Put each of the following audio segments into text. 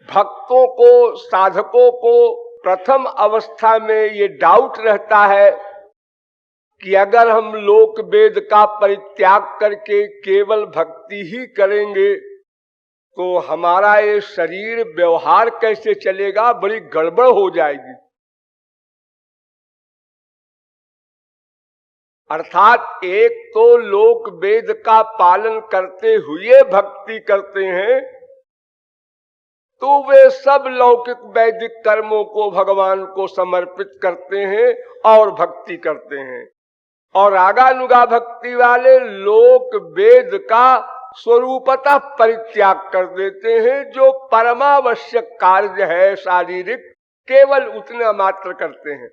भक्तों को, साधकों को प्रथम अवस्था में ये डाउट रहता है कि अगर हम लोक वेद का परित्याग करके केवल भक्ति ही करेंगे तो हमारा ये शरीर व्यवहार कैसे चलेगा, बड़ी गड़बड़ हो जाएगी। अर्थात एक तो लोक वेद का पालन करते हुए भक्ति करते हैं, तो वे सब लौकिक वैदिक कर्मों को भगवान को समर्पित करते हैं और भक्ति करते हैं। और आगानुगा भक्ति वाले लोक वेद का स्वरूपतः परित्याग कर देते हैं, जो परमावश्यक कार्य है शारीरिक, केवल उतना मात्र करते हैं।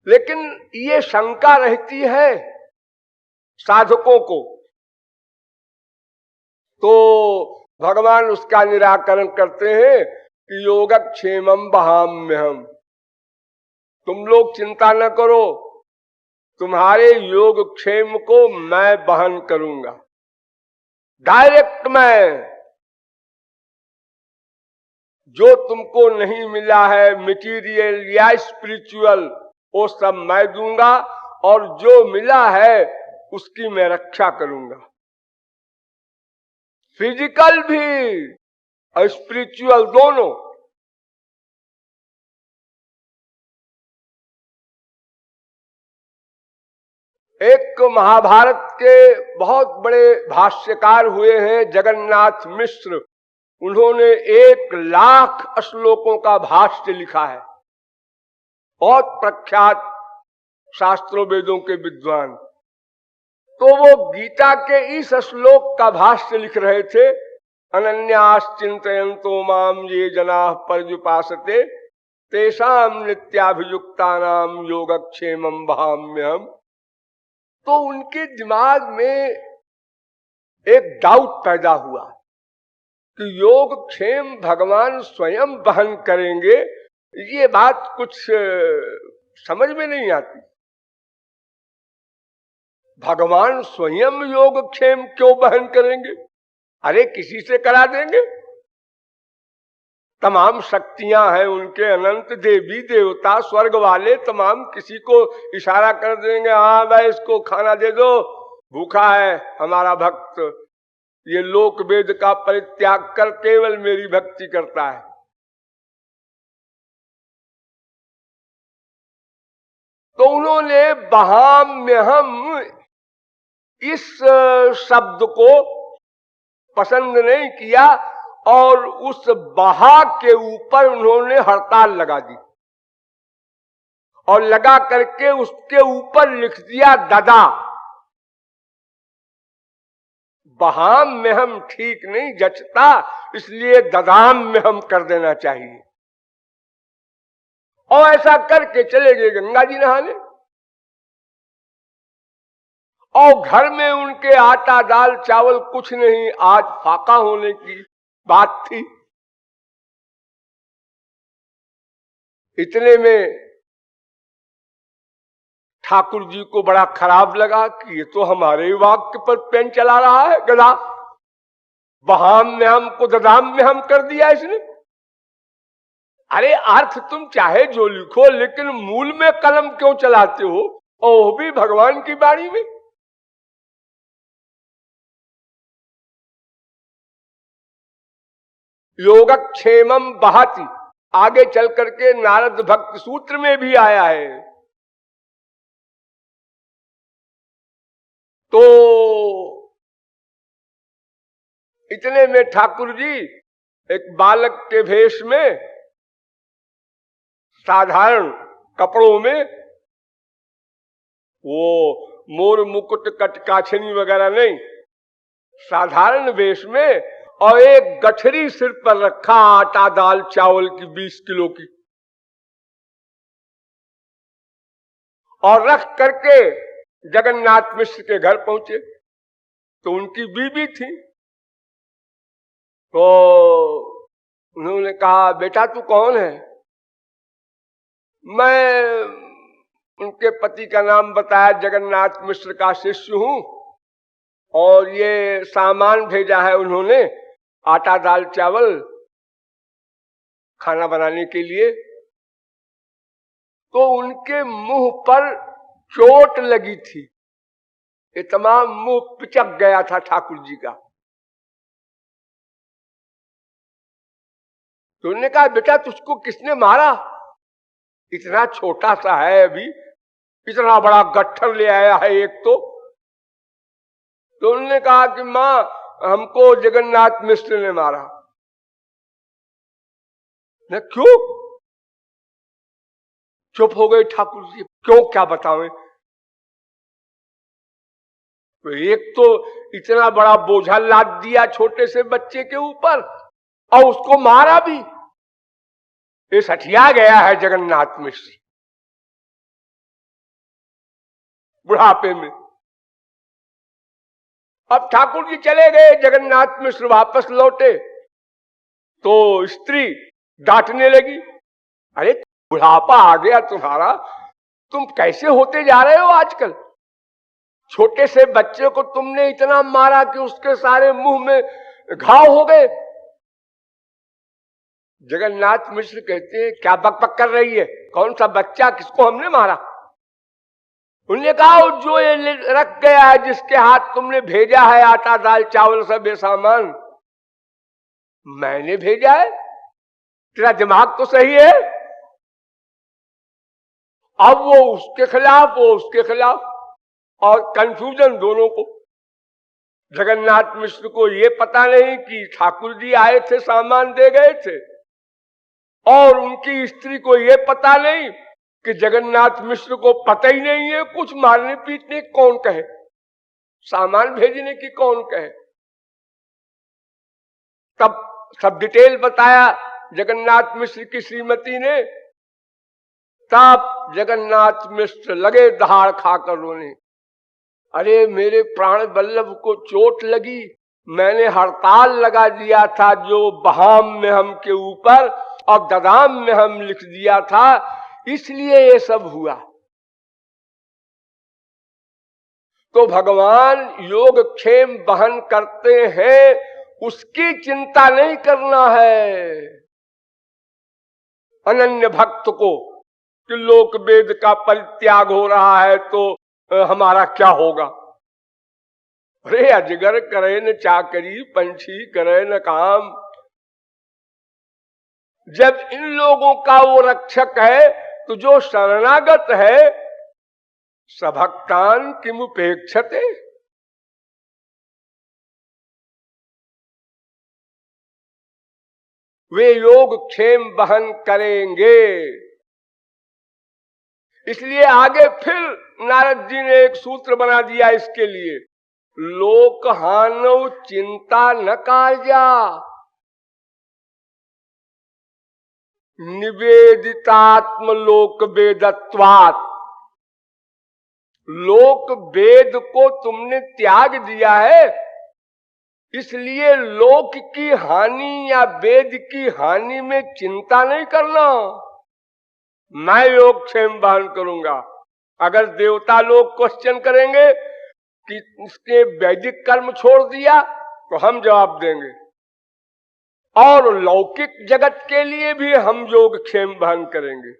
लेकिन ये शंका रहती है साधकों को, तो भगवान उसका निराकरण करते हैं कि योगक्षेमम वहाम्यहम्, तुम लोग चिंता न करो, तुम्हारे योगक्षेम को मैं वहन करूंगा। डायरेक्ट मैं, जो तुमको नहीं मिला है मटीरियल या स्पिरिचुअल, वो सब मैं दूंगा, और जो मिला है उसकी मैं रक्षा करूंगा। फिजिकल भी और स्पिरिचुअल दोनों। एक महाभारत के बहुत बड़े भाष्यकार हुए हैं जगन्नाथ मिश्र, उन्होंने 1,00,000 श्लोकों का भाष्य लिखा है, बहुत प्रख्यात शास्त्रों वेदों के विद्वान। तो वो गीता के इस श्लोक का भाष्य लिख रहे थे, अनन्याश्चिन्तयन्तो माम ये जनाः पर्युपासते तेषां नित्याभियुक्तानां योगक्षेमं वहाम्यहम्। तो उनके दिमाग में एक डाउट पैदा हुआ कि योगक्षेम भगवान स्वयं वहन करेंगे, ये बात कुछ समझ में नहीं आती। भगवान स्वयं योगक्षेम क्यों वहन करेंगे? अरे किसी से करा देंगे, तमाम शक्तियां हैं उनके, अनंत देवी देवता स्वर्ग वाले तमाम किसी को इशारा कर देंगे, हाँ भाई इसको खाना दे दो, भूखा है हमारा भक्त, ये लोक वेद का परित्याग कर केवल मेरी भक्ति करता है। तो उन्होंने वहाम्यहम् इस शब्द को पसंद नहीं किया और उस बहा के ऊपर उन्होंने हड़ताल लगा दी और लगा करके उसके ऊपर लिख दिया ददा। बहाम में हम ठीक नहीं जचता, इसलिए ददाम में हम कर देना चाहिए। और ऐसा करके चले गए गंगा जी नहाने, और घर में उनके आटा दाल चावल कुछ नहीं, आज फाका होने की बात थी। इतने में ठाकुर जी को बड़ा खराब लगा कि ये तो हमारे वाक्य पर पेन चला रहा है गधा, बहाम में हमको ददाम में हम कर दिया इसने। अरे अर्थ तुम चाहे जो लिखो, लेकिन मूल में कलम क्यों चलाते हो, और वो भी भगवान की बाणी में। योगक्षेमम बहाति आगे चल करके नारद भक्त सूत्र में भी आया है। तो इतने में ठाकुर जी एक बालक के भेष में, साधारण कपड़ों में, वो मोर मुकुट कटकाछनी वगैरह नहीं, साधारण वेश में, और एक गठरी सिर पर रखा आटा दाल चावल की 20 किलो की, और रख करके जगन्नाथ मिश्र के घर पहुंचे। तो उनकी बीबी थी, तो उन्होंने कहा बेटा तू कौन है? मैं उनके पति का नाम बताया, जगन्नाथ मिश्र का शिष्य हूं, और ये सामान भेजा है उन्होंने आटा दाल चावल खाना बनाने के लिए, तो उनके मुंह पर चोट लगी थी, इतना मुंह पिचक गया था ठाकुर जी का। तो उन्होंने कहा बेटा तुझको किसने मारा, इतना छोटा सा है अभी, इतना बड़ा गट्ठर ले आया है एक तो उन्होंने कहा कि मां हमको जगन्नाथ मिश्र ने मारा। न क्यों? चुप हो गए ठाकुर जी, क्यों क्या बतावें। तो एक तो इतना बड़ा बोझा लाद दिया छोटे से बच्चे के ऊपर और उसको मारा भी, ये सठिया गया है जगन्नाथ मिश्र बुढ़ापे में। अब ठाकुर जी चले गए, जगन्नाथ मिश्र वापस लौटे तो स्त्री डांटने लगी, अरे बुढ़ापा आ गया तुम्हारा, तुम कैसे होते जा रहे हो आजकल। छोटे से बच्चे को तुमने इतना मारा कि उसके सारे मुंह में घाव हो गए। जगन्नाथ मिश्र कहते हैं क्या बकबक कर रही है, कौन सा बच्चा, किसको हमने मारा। उन्होंने कहा जो ये रख गया है, जिसके हाथ तुमने भेजा है आटा दाल चावल सब ये सामान, मैंने भेजा है। तेरा दिमाग तो सही है। अब वो उसके खिलाफ, वो उसके खिलाफ, और कंफ्यूजन दोनों को। जगन्नाथ मिश्र को ये पता नहीं कि ठाकुर जी आए थे सामान दे गए थे, और उनकी स्त्री को ये पता नहीं कि जगन्नाथ मिश्र को पता ही नहीं है कुछ, मारने पीटने कौन कहे, सामान भेजने की कौन कहे। तब सब डिटेल बताया जगन्नाथ मिश्र की श्रीमती ने। तब जगन्नाथ मिश्र लगे दहाड़ खाकर रोने, अरे मेरे प्राण वल्लभ को चोट लगी, मैंने हड़ताल लगा दिया था जो बहाम में हम के ऊपर और ददाम में हम लिख दिया था, इसलिए ये सब हुआ। तो भगवान योग क्षेम वहन करते हैं, उसकी चिंता नहीं करना है अनन्य भक्त को कि लोक वेद का परित्याग हो रहा है तो हमारा क्या होगा। अरे अजगर करे न चाकरी, पंछी करे न काम। जब इन लोगों का वो रक्षक है तो जो शरणागत है सभक्तान किमुपेक्षते। वे योग क्षेम वहन करेंगे। इसलिए आगे फिर नारद जी ने एक सूत्र बना दिया इसके लिए, लोक हानव चिंता न कार्या निवेदितात्म लोक वेदत्वात्। लोक वेद को तुमने त्याग दिया है, इसलिए लोक की हानि या वेद की हानि में चिंता नहीं करना। मैं योग क्षेम वहन करूंगा। अगर देवता लोग क्वेश्चन करेंगे कि इसके वैदिक कर्म छोड़ दिया तो हम जवाब देंगे, और लौकिक जगत के लिए भी हम योग क्षेम वहन करेंगे।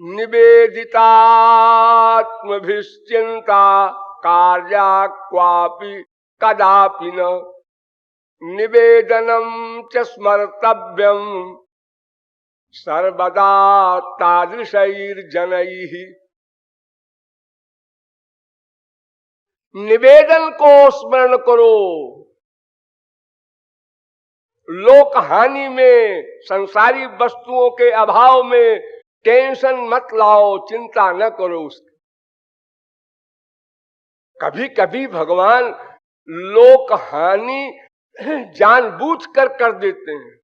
निवेदितात्मभिश्चिंता कार्या क्वापि कदापि न निवेदनम च स्मर्तव्यम सर्वदा तादृशैर्जनैः। निवेदन को स्मरण करो, लोक हानि में, संसारी वस्तुओं के अभाव में टेंशन मत लाओ, चिंता न करो उसकी। कभी कभी भगवान लोक हानि जानबूझकर कर देते हैं।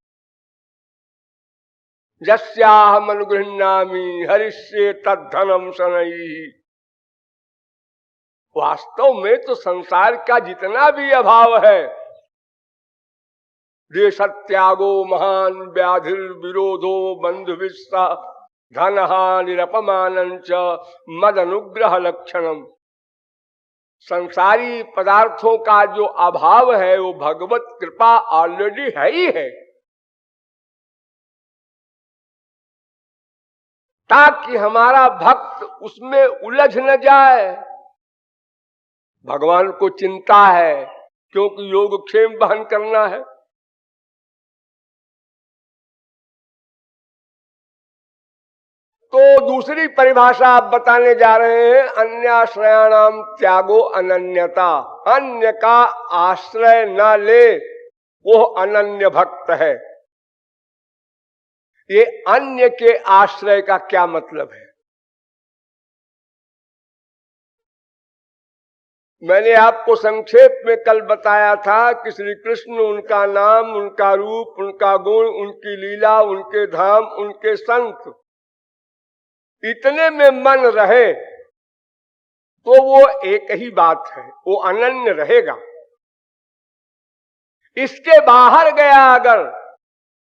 यस्याहम् अनुगृह्णामि हरिष्ये तद्धनम शनैः। वास्तव में तो संसार का जितना भी अभाव है, देशत्यागो महान व्याधिर विरोधो बंधु विस्सा धन हानिरपमानं च मद अनुग्रह लक्षणम। संसारी पदार्थों का जो अभाव है वो भगवत कृपा ऑलरेडी है ही है, ताकि हमारा भक्त उसमें उलझ न जाए। भगवान को चिंता है क्योंकि योगक्षेम वहन करना है। तो दूसरी परिभाषा आप बताने जा रहे हैं, अन्याश्रयाणाम त्यागो अनन्यता। अन्य का आश्रय न ले वो अनन्य भक्त है। ये अन्य के आश्रय का क्या मतलब है? मैंने आपको संक्षेप में कल बताया था कि श्री कृष्ण, उनका नाम, उनका रूप, उनका गुण, उनकी लीला, उनके धाम, उनके संत, इतने में मन रहे तो वो एक ही बात है, वो अनन्य रहेगा। इसके बाहर गया अगर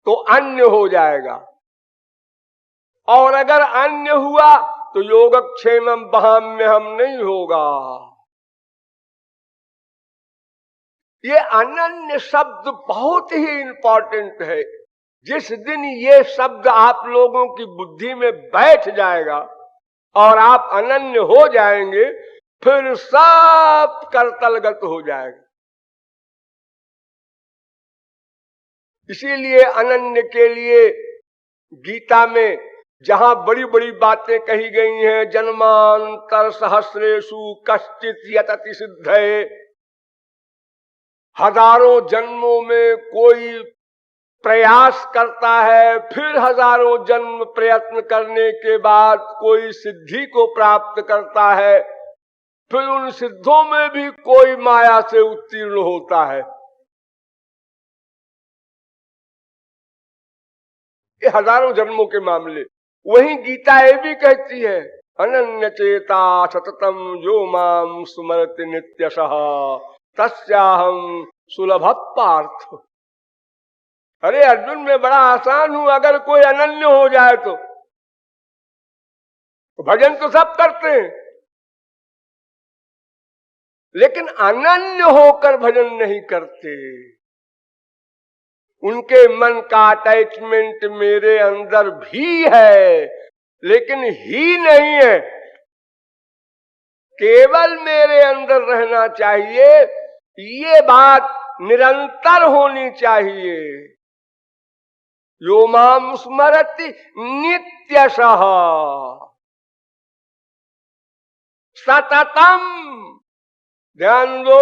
तो अन्य हो जाएगा, और अगर अन्य हुआ तो योगक्षेमम वहाम्य हम नहीं होगा। ये अनन्य शब्द बहुत ही इंपॉर्टेंट है। जिस दिन ये शब्द आप लोगों की बुद्धि में बैठ जाएगा और आप अनन्य हो जाएंगे, फिर सब करतलगत हो जाएगा। इसीलिए अनन्य के लिए गीता में जहां बड़ी बड़ी बातें कही गई हैं, जन्मांतर सहस्रेषु कश्चित यतति सिद्धये, हजारों जन्मों में कोई प्रयास करता है, फिर हजारों जन्म प्रयत्न करने के बाद कोई सिद्धि को प्राप्त करता है, फिर उन सिद्धों में भी कोई माया से उत्तीर्ण होता है। ये हजारों जन्मों के मामले। वहीं गीता ये भी कहती है, अनन्य चेता सततम जो माम स्मरति नित्यशः तस्याहम सुलभ पार्थ। अरे अर्जुन, मैं बड़ा आसान हूं, अगर कोई अनन्य हो जाए तो भजन तो सब करते हैं, लेकिन अनन्य होकर भजन नहीं करते। उनके मन का अटैचमेंट मेरे अंदर भी है, लेकिन ही नहीं है, केवल मेरे अंदर रहना चाहिए। ये बात निरंतर होनी चाहिए। यो माम स्मरति नित्यशः सततम। ध्यान दो,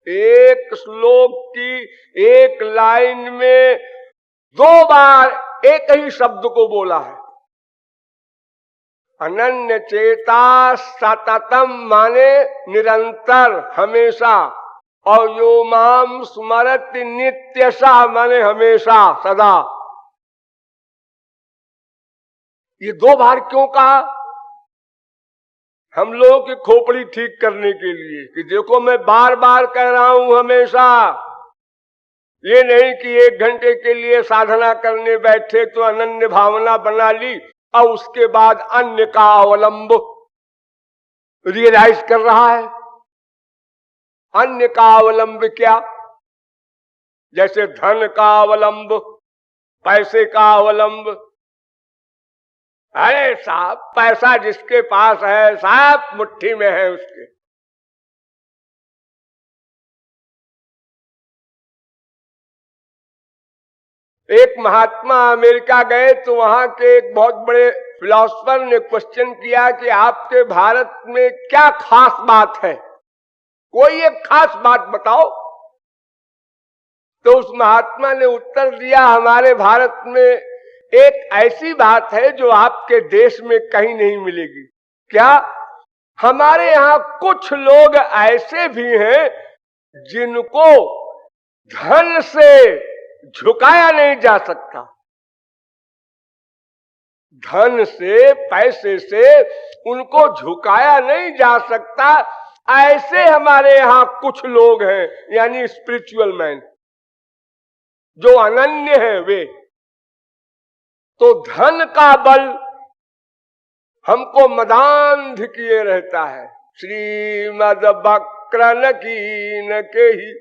एक श्लोक की एक लाइन में 2 बार एक ही शब्द को बोला है। अनन्य चेता सततम माने निरंतर, हमेशा, और यो माम स्मरति नित्यशा माने हमेशा, सदा। ये 2 बार क्यों कहा? हम लोगों की खोपड़ी ठीक करने के लिए कि देखो मैं बार बार कह रहा हूं हमेशा। ये नहीं कि 1 घंटे के लिए साधना करने बैठे तो अनन्य भावना बना ली और उसके बाद अन्य का अवलंब रियलाइज कर रहा है। अन्य का अवलंब क्या? जैसे धन का अवलंब, पैसे का अवलंब। अरे साहब, पैसा जिसके पास है साहब मुट्ठी में है उसके। एक महात्मा अमेरिका गए तो वहां के एक बहुत बड़े फिलोसफर ने क्वेश्चन किया कि आपके भारत में क्या खास बात है, कोई एक खास बात बताओ। तो उस महात्मा ने उत्तर दिया, हमारे भारत में एक ऐसी बात है जो आपके देश में कहीं नहीं मिलेगी। क्या? हमारे यहाँ कुछ लोग ऐसे भी हैं जिनको धन से झुकाया नहीं जा सकता। धन से, पैसे से उनको झुकाया नहीं जा सकता। ऐसे हमारे यहाँ कुछ लोग हैं, यानी स्पिरिचुअल मैन, जो अनन्य है वे। तो धन का बल हमको मदान्ध किए रहता है, श्रीमद बक्रन कीन के ही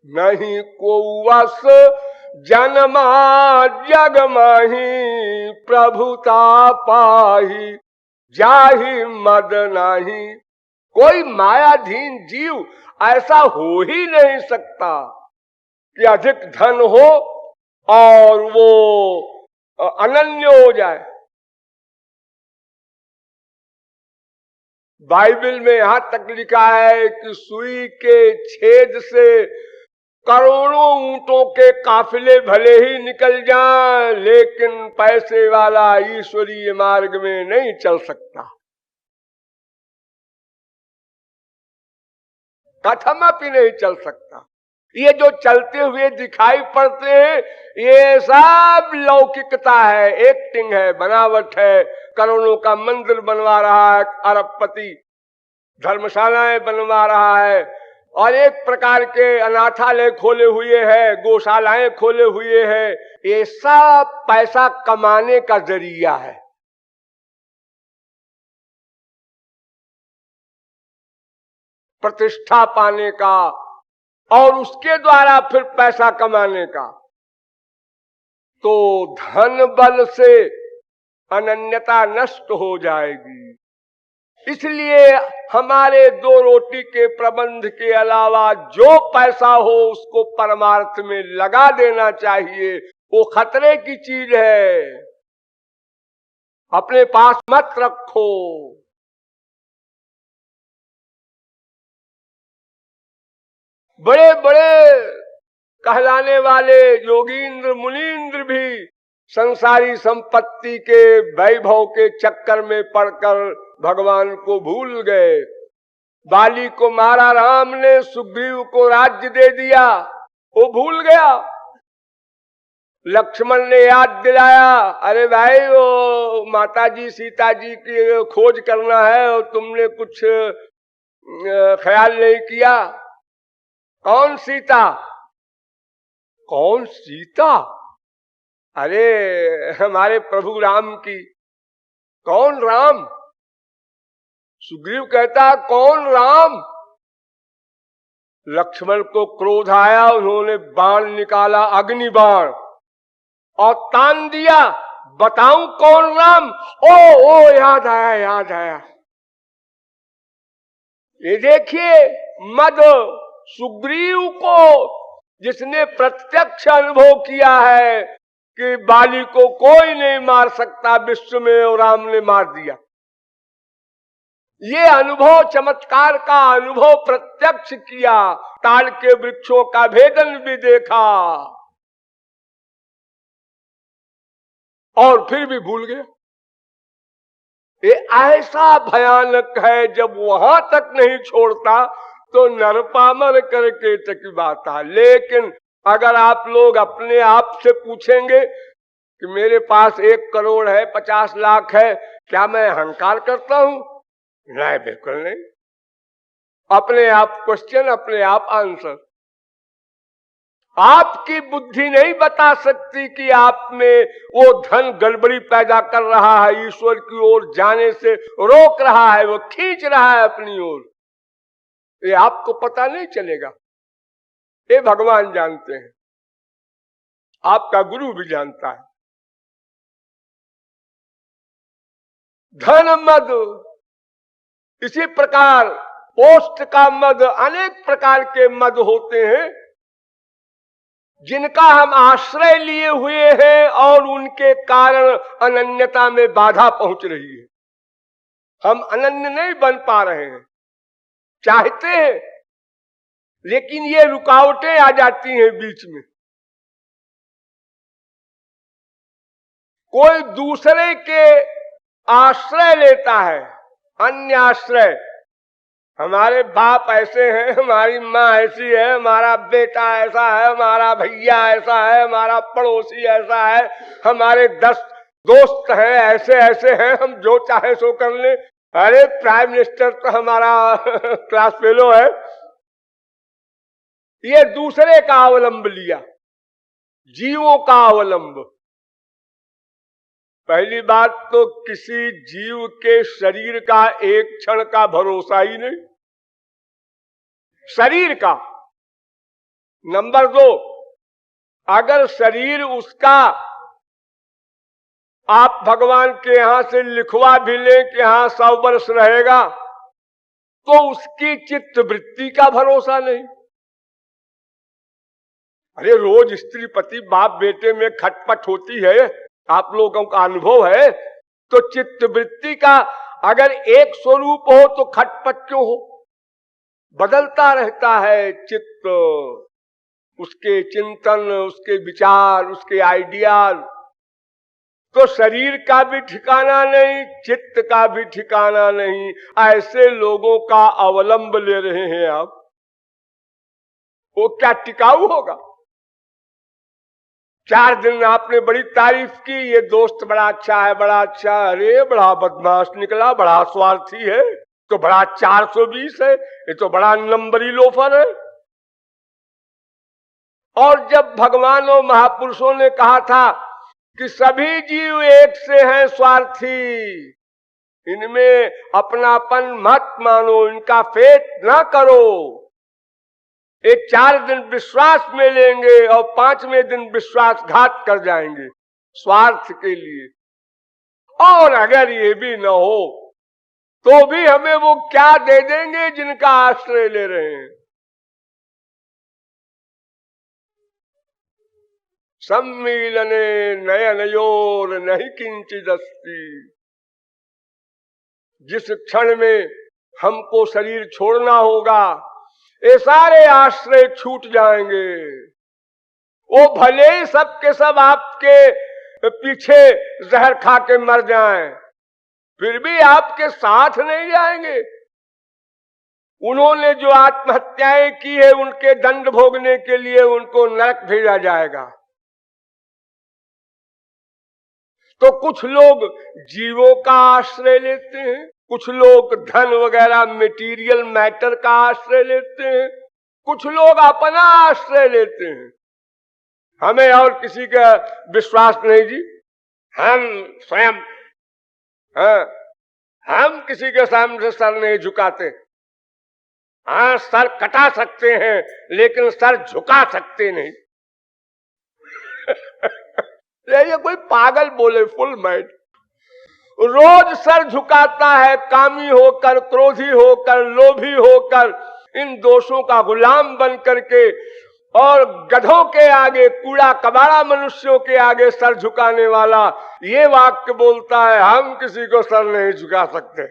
नहीं को वस जन्मा जग माही प्रभुता पाही जाहि मद नाही। कोई मायाधीन जीव ऐसा हो ही नहीं सकता कि अधिक धन हो और वो अनन्य हो जाए। बाइबल में यहां तक लिखा है कि सुई के छेद से करोड़ों ऊंटों के काफिले भले ही निकल जाएं, लेकिन पैसे वाला ईश्वरीय मार्ग में नहीं चल सकता। कथमपि नहीं चल सकता। ये जो चलते हुए दिखाई पड़ते हैं, ये सब लौकिकता है, एक्टिंग है, बनावट है। करोड़ों का मंदिर बनवा रहा है अरबपति, धर्मशालाएं बनवा रहा है और एक प्रकार के अनाथालय खोले हुए हैं, गौशालाएं खोले हुए हैं। ये सब पैसा कमाने का जरिया है। प्रतिष्ठा पाने का और उसके द्वारा फिर पैसा कमाने का। तो धन बल से अनन्यता नष्ट हो जाएगी। इसलिए हमारे दो रोटी के प्रबंध के अलावा जो पैसा हो उसको परमार्थ में लगा देना चाहिए। वो खतरे की चीज है, अपने पास मत रखो। बड़े बड़े कहलाने वाले योगींद्र मुनींद्र भी संसारी संपत्ति के वैभव के चक्कर में पड़कर भगवान को भूल गए। बाली को मारा राम ने, सुग्रीव को राज्य दे दिया, वो भूल गया। लक्ष्मण ने याद दिलाया, अरे भाई वो माताजी सीता जी की खोज करना है और तुमने कुछ ख्याल नहीं किया। कौन सीता? कौन सीता? अरे हमारे प्रभु राम की। कौन राम? सुग्रीव कहता कौन राम? लक्ष्मण को क्रोध आया, उन्होंने बाण निकाला, अग्नि बाण, और तान दिया। बताऊं कौन राम? ओ याद आया, याद आया। ये देखिए मद सुग्रीव को, जिसने प्रत्यक्ष अनुभव किया है कि बाली को कोई नहीं मार सकता विश्व में, और राम ने मार दिया। ये अनुभव, चमत्कार का अनुभव प्रत्यक्ष किया, ताड़ के वृक्षों का भेदन भी देखा, और फिर भी भूल गया। ये ऐसा भयानक है, जब वहां तक नहीं छोड़ता तो नरपामर करके तक बात है। लेकिन अगर आप लोग अपने आप से पूछेंगे कि मेरे पास 1 करोड़ है, 50 लाख है, क्या मैं अहंकार करता हूं? नहीं, बिल्कुल नहीं। अपने आप क्वेश्चन, अपने आप आंसर। आपकी बुद्धि नहीं बता सकती कि आप में वो धन गड़बड़ी पैदा कर रहा है, ईश्वर की ओर जाने से रोक रहा है, वो खींच रहा है अपनी ओर। ये आपको पता नहीं चलेगा, ये भगवान जानते हैं, आपका गुरु भी जानता है। धन मद, इसी प्रकार पोस्ट का मद, अनेक प्रकार के मद होते हैं जिनका हम आश्रय लिए हुए हैं और उनके कारण अनन्यता में बाधा पहुंच रही है। हम अनन्य नहीं बन पा रहे हैं, चाहते हैं, लेकिन ये रुकावटें आ जाती हैं बीच में। कोई दूसरे के आश्रय लेता है, अन्य आश्रय। हमारे बाप ऐसे हैं, हमारी माँ ऐसी है, हमारा बेटा ऐसा है, हमारा भैया ऐसा है, हमारा पड़ोसी ऐसा है, हमारे 10 दोस्त हैं, ऐसे ऐसे हैं, हम जो चाहे सो कर ले। अरे प्राइम मिनिस्टर तो हमारा क्लास फेलो है। ये दूसरे का अवलंब लिया, जीवों का अवलंब। पहली बात तो किसी जीव के शरीर का एक क्षण का भरोसा ही नहीं, शरीर का। नंबर 2, अगर शरीर उसका आप भगवान के यहां से लिखवा भी लें कि हाँ 100 वर्ष रहेगा, तो उसकी चित्त वृत्ति का भरोसा नहीं। अरे रोज स्त्री पति बाप बेटे में खटपट होती है, आप लोगों का अनुभव है, तो चित्त वृत्ति का अगर एक स्वरूप हो तो खटपट क्यों हो? बदलता रहता है चित्त, उसके चिंतन, उसके विचार, उसके आइडियाज। तो शरीर का भी ठिकाना नहीं, चित्त का भी ठिकाना नहीं, ऐसे लोगों का अवलंब ले रहे हैं आप, वो क्या टिकाऊ होगा? 4 दिन आपने बड़ी तारीफ की, ये दोस्त बड़ा अच्छा है, बड़ा अच्छा। अरे बड़ा बदमाश निकला, बड़ा स्वार्थी है, तो बड़ा 420 है, ये तो बड़ा नंबरी लोफर है। और जब भगवान और महापुरुषों ने कहा था कि सभी जीव एक से हैं स्वार्थी, इनमें अपनापन मत मानो, इनका फेट ना करो, ये 4 दिन विश्वास में लेंगे और 5वें दिन विश्वासघात कर जाएंगे स्वार्थ के लिए। और अगर ये भी न हो तो भी हमें वो क्या दे देंगे जिनका आश्रय ले रहे हैं। सम्मीलने नयनयोर नहीं किंचिदस्ति। जिस क्षण में हमको शरीर छोड़ना होगा, ये सारे आश्रय छूट जाएंगे। वो भले ही सब के सब आपके पीछे जहर खा के मर जाएं, फिर भी आपके साथ नहीं जाएंगे। उन्होंने जो आत्महत्याएं की है, उनके दंड भोगने के लिए उनको नरक भेजा जाएगा। तो कुछ लोग जीवों का आश्रय लेते हैं, कुछ लोग धन वगैरह मटेरियल मैटर का आश्रय लेते हैं, कुछ लोग अपना आश्रय लेते हैं। हमें और किसी का विश्वास नहीं जी, हम स्वयं हम किसी के सामने सर नहीं झुकाते। हाँ, सर कटा सकते हैं लेकिन सर झुका सकते नहीं। ये कोई पागल बोले, फुल मैड। रोज सर झुकाता है, कामी होकर, क्रोधी होकर, लोभी होकर, इन दोषों का गुलाम बन करके, और गधों के आगे, कूड़ा कबाड़ा मनुष्यों के आगे सर झुकाने वाला ये वाक्य बोलता है, हम किसी को सर नहीं झुका सकते।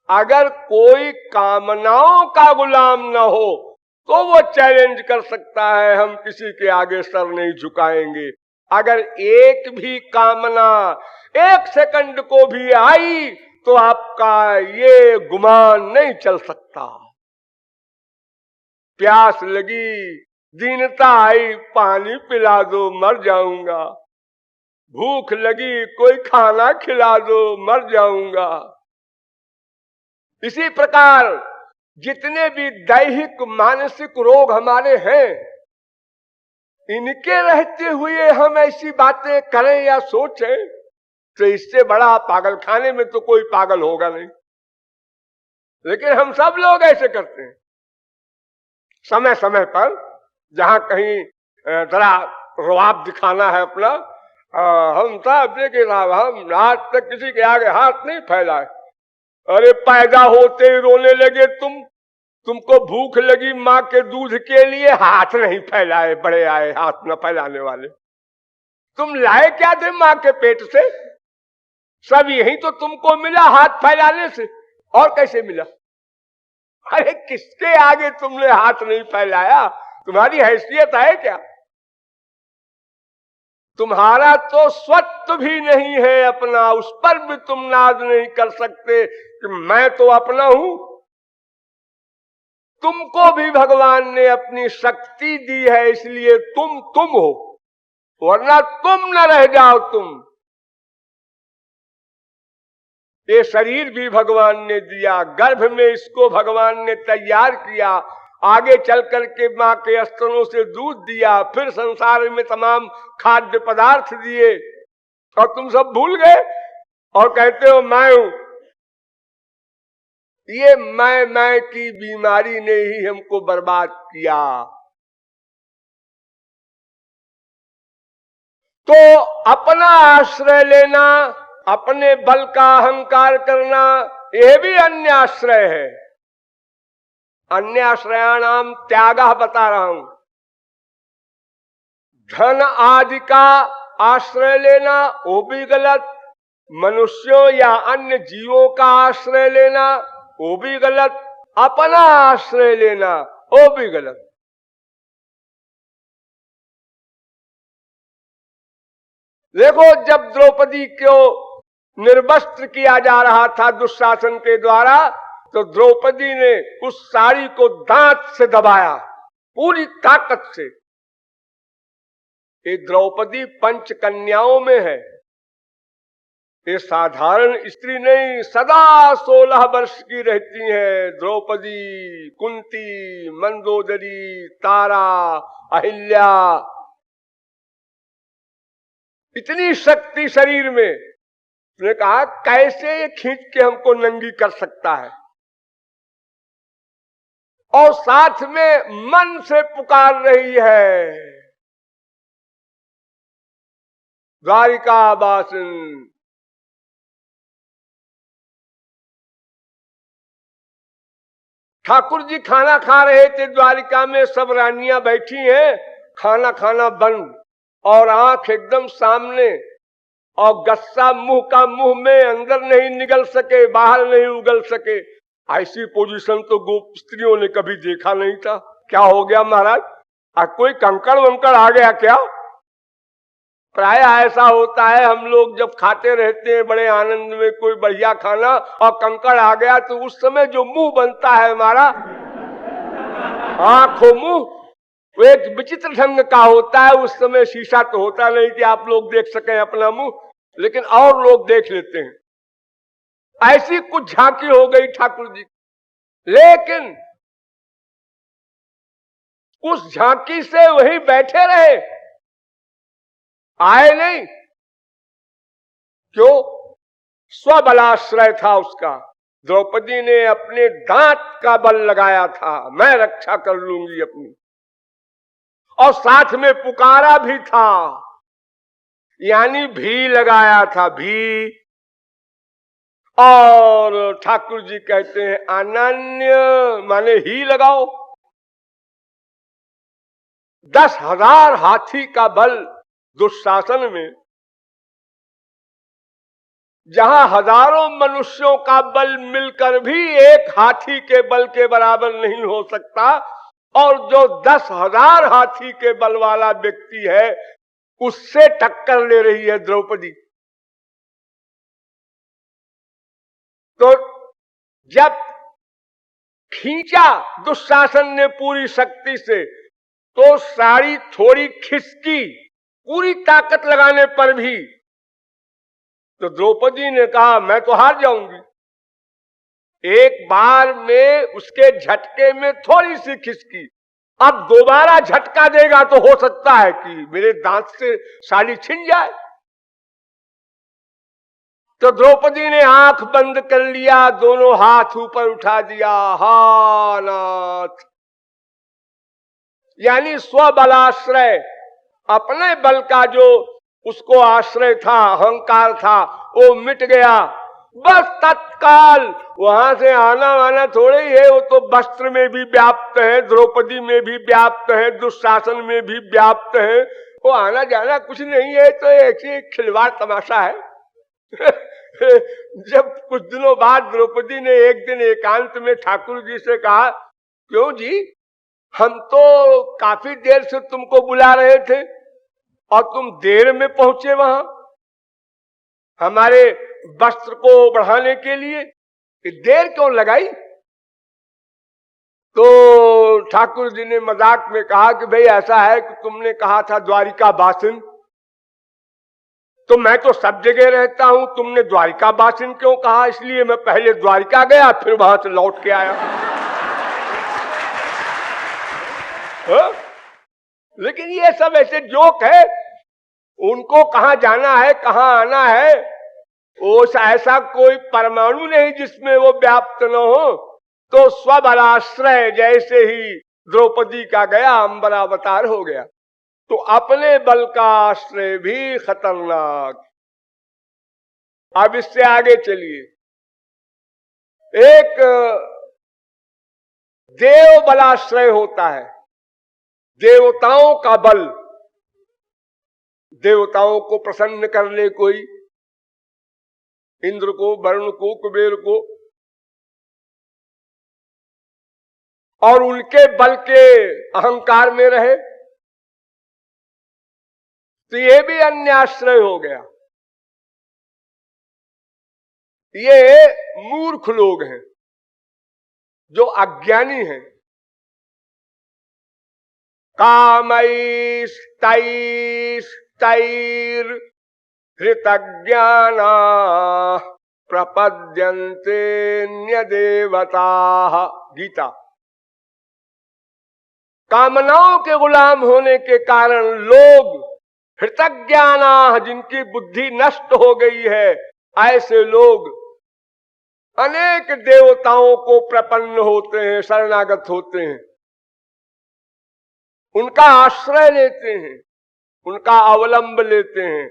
अगर कोई कामनाओं का गुलाम न हो तो वो चैलेंज कर सकता है, हम किसी के आगे सर नहीं झुकाएंगे। अगर एक भी कामना 1 सेकंड को भी आई तो आपका ये गुमान नहीं चल सकता। प्यास लगी, दीनता आई, पानी पिला दो, मर जाऊंगा। भूख लगी, कोई खाना खिला दो, मर जाऊंगा। इसी प्रकार जितने भी दैहिक मानसिक रोग हमारे हैं, इनके रहते हुए हम ऐसी बातें करें या सोचें, तो इससे बड़ा पागलखाने में तो कोई पागल होगा नहीं। लेकिन हम सब लोग ऐसे करते हैं। समय समय पर जहां कहीं जरा रुआब दिखाना है अपना, हम साहब देखिए साहब, हम आज तक किसी के आगे हाथ नहीं फैलाए। अरे पैदा होते ही रोने लगे तुमको भूख लगी माँ के दूध के लिए, हाथ नहीं फैलाए, बड़े आए हाथ न फैलाने वाले। तुम लाए क्या थे माँ के पेट से? सब यही तो तुमको मिला हाथ फैलाने से, और कैसे मिला? अरे किसके आगे तुमने हाथ नहीं फैलाया? तुम्हारी हैसियत है क्या? तुम्हारा तो स्वत्व भी नहीं है अपना, उस पर भी तुम नाज नहीं कर सकते कि मैं तो अपना हूं। तुमको भी भगवान ने अपनी शक्ति दी है, इसलिए तुम हो, वरना तुम न रह जाओ। ये शरीर भी भगवान ने दिया, गर्भ में इसको भगवान ने तैयार किया, आगे चल करके मां के स्तनों से दूध दिया, फिर संसार में तमाम खाद्य पदार्थ दिए, और तुम सब भूल गए और कहते हो मैं हूं। ये मैं की बीमारी ने ही हमको बर्बाद किया। तो अपना आश्रय लेना, अपने बल का अहंकार करना, यह भी अन्य आश्रय है। अन्य आश्रयाणाम त्यागः बता रहा हूं। धन आदि का आश्रय लेना वो भी गलत, मनुष्यों या अन्य जीवों का आश्रय लेना वो भी गलत, अपना आश्रय लेना वो भी गलत। देखो, जब द्रौपदी को निर्वस्त्र किया जा रहा था दुशासन के द्वारा, तो द्रौपदी ने उस साड़ी को दांत से दबाया पूरी ताकत से। ये द्रौपदी पंच कन्याओं में है, ये साधारण स्त्री नहीं, सदा 16 वर्ष की रहती हैं। द्रौपदी, कुंती, मंदोदरी, तारा, अहिल्या, इतनी शक्ति शरीर में। उसने कहा कैसे ये खींच के हमको नंगी कर सकता है, और साथ में मन से पुकार रही है द्वारिका वासिन। ठाकुर जी खाना खा रहे थे द्वारिका में, सब रानियां बैठी हैं, खाना खाना बंद और आंख एकदम सामने, और गस्सा मुंह का मुंह में अंदर नहीं निगल सके, बाहर नहीं उगल सके। ऐसी पोजीशन तो गोप स्त्रियों ने कभी देखा नहीं था। क्या हो गया महाराज, कोई कंकड़ वंकड़ आ गया क्या? प्राय ऐसा होता है, हम लोग जब खाते रहते हैं बड़े आनंद में कोई बढ़िया खाना और कंकड़ आ गया तो उस समय जो मुंह बनता है हमारा, आंखों मुंह, वो एक विचित्र ढंग का होता है। उस समय शीशा तो होता नहीं कि आप लोग देख सकें अपना मुंह, लेकिन और लोग देख लेते हैं। ऐसी कुछ झांकी हो गई ठाकुर जी, लेकिन उस झांकी से वहीं बैठे रहे, आए नहीं। क्यों? स्वबलाश्रय था उसका। द्रौपदी ने अपने दांत का बल लगाया था, मैं रक्षा कर लूंगी अपनी, और साथ में पुकारा भी था, यानी भी लगाया था, भी। और ठाकुर जी कहते हैं अनन्य माने ही लगाओ। 10,000 हाथी का बल दुशासन में, जहां हजारों मनुष्यों का बल मिलकर भी एक हाथी के बल के बराबर नहीं हो सकता, और जो 10,000 हाथी के बल वाला व्यक्ति है उससे टक्कर ले रही है द्रौपदी। तो जब खींचा दुशासन ने पूरी शक्ति से, तो साड़ी थोड़ी खिसकी पूरी ताकत लगाने पर भी, तो द्रौपदी ने कहा मैं तो हार जाऊंगी। एक बार में उसके झटके में थोड़ी सी खिसकी, अब दोबारा झटका देगा तो हो सकता है कि मेरे दांत से साड़ी छिन जाए। तो द्रौपदी ने आंख बंद कर लिया, दोनों हाथ ऊपर उठा दिया, हा नाथ, यानी स्वबलाश्रय, अपने बल का जो उसको आश्रय था, अहंकार था, वो मिट गया। बस तत्काल वहां से आना वाना थोड़े ही है, वो तो वस्त्र में भी व्याप्त है, द्रौपदी में भी व्याप्त है, दुशासन में भी व्याप्त है, वो आना जाना कुछ नहीं है, तो ऐसे खिलवाड़ तमाशा है। जब कुछ दिनों बाद द्रौपदी ने एक दिन एकांत में ठाकुर जी से कहा, क्यों जी, हम तो काफी देर से तुमको बुला रहे थे और तुम देर में पहुंचे वहां हमारे वस्त्र को बढ़ाने के लिए, देर क्यों लगाई? तो ठाकुर जी ने मजाक में कहा कि भाई ऐसा है कि तुमने कहा था द्वारिका वासिन, तो मैं तो सब जगह रहता हूं, तुमने द्वारिका वासिन क्यों कहा? इसलिए मैं पहले द्वारिका गया फिर वहां से लौट के आया। लेकिन ये सब ऐसे जोक है, उनको कहां जाना है, कहां आना है, वो ऐसा कोई परमाणु नहीं जिसमें वो व्याप्त न हो। तो स्वबलाश्रय जैसे ही द्रौपदी का गया, अंबरावतार हो गया। तो अपने बल का आश्रय भी खतरनाक। अब इससे आगे चलिए, एक देव बलाश्रय होता है, देवताओं का बल, देवताओं को प्रसन्न कर ले कोई, इंद्र को, वरुण को, कुबेर को, और उनके बल के अहंकार में रहे, तो ये भी अन्य आश्रय हो गया। ये मूर्ख लोग हैं जो अज्ञानी हैं। कामैस्तैस्तैर हृतज्ञाना प्रपद्यन्ते न्यदेवताः, गीता। कामनाओं के गुलाम होने के कारण लोग, हृतज्ञाना, जिनकी बुद्धि नष्ट हो गई है, ऐसे लोग अनेक देवताओं को प्रपन्न होते हैं, शरणागत होते हैं, उनका आश्रय लेते हैं, उनका अवलंब लेते हैं।